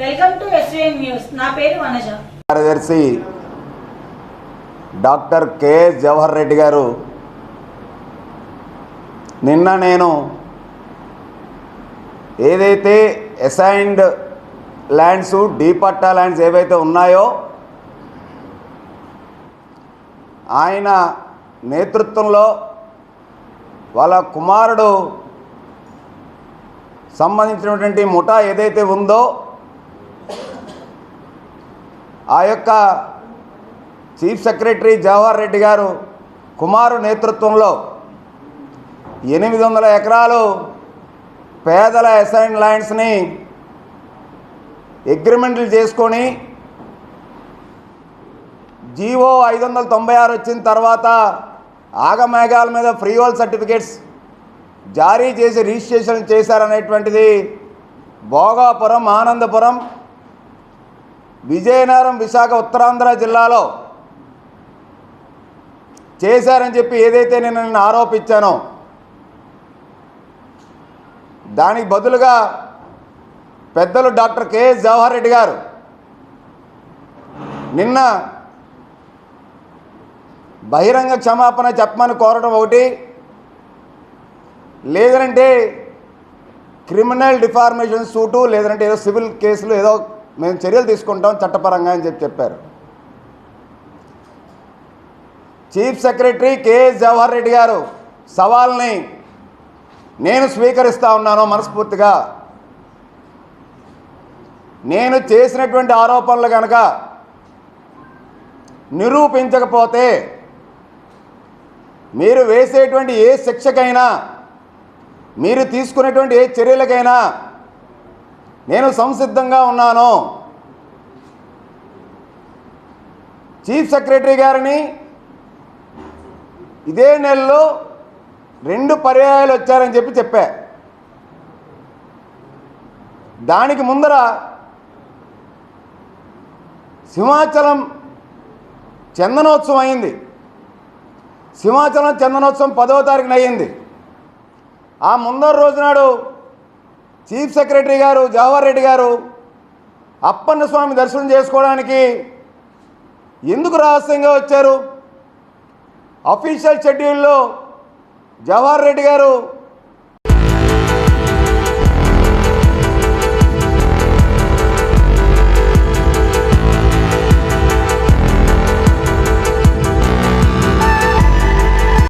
Welcome to SVN news. నా పేరు వనజ. కార్యదర్శి డాక్టర్ కెఎస్ జవహర్ రెడ్డి గారు నిన్న నేను ఏదైతే అసైన్డ్ ల్యాండ్స్ డీపట్టా ల్యాండ్స్ ఏవైతే ఉన్నాయో ఆయన నేతృత్వంలో వాళ్ళ కుమారుడు సంబంధించినటువంటి ముఠా ఏదైతే ఉందో ఆ యొక్క చీఫ్ సెక్రటరీ జవహర్ రెడ్డి గారు కుమారు నేతృత్వంలో 800 ఎకరాలు పేదల అసైన్ ల్యాండ్స్ని అగ్రిమెంట్లు చేసుకొని జీవో 596 వచ్చిన తర్వాత ఆగమేఘాల మీద ఫ్రీ హోల్ సర్టిఫికేట్స్ జారీ చేసి రిజిస్ట్రేషన్ చేశారనేటువంటిది భోగాపురం, ఆనందపురం, విజయనగరం, విశాఖ, ఉత్తరాంధ్ర జిల్లాలో చేశారని చెప్పి ఏదైతే నేను ఆరోపించానో దానికి బదులుగా పెద్దలు డాక్టర్ కెఎస్ జవహర్ రెడ్డి గారు నిన్న బహిరంగ క్షమాపణ చెప్పమని కోరడం ఒకటి, లేదంటే క్రిమినల్ డిఫార్మేషన్ సూటు, లేదంటే ఏదో సివిల్ కేసులు ఏదో మేము చర్యలు తీసుకుంటాం చట్టపరంగా అని చెప్పారు. Chief secretary KS Jawahar Reddy గారు సవాల్ని నేను స్వీకరిస్తూ ఉన్నాను మనస్ఫూర్తిగా. నేను చేసినటువంటి ఆరోపణలు కనుక నిరూపించకపోతే మీరు వేసేటువంటి ఏ శిక్షకైనా, మీరు తీసుకునేటువంటి ఏ చర్యలకైనా నేను సంసిద్ధంగా ఉన్నాను. చీఫ్ సెక్రటరీ గారిని ఇదే నెలలో 2 పర్యాయాలు వచ్చారని చెప్పా. దానికి ముందర సింహాచలం చందనోత్సవం అయింది. సింహాచలం చందనోత్సవం 10వ తారీఖున అయ్యింది. ఆ ముందర రోజునాడు చీఫ్ సెక్రటరీ గారు జవహర్ రెడ్డి గారు అప్పన్న స్వామి దర్శనం చేసుకోవడానికి ఎందుకు రహస్యంగా వచ్చారు? అఫీషియల్ షెడ్యూల్లో జవహర్ రెడ్డి గారు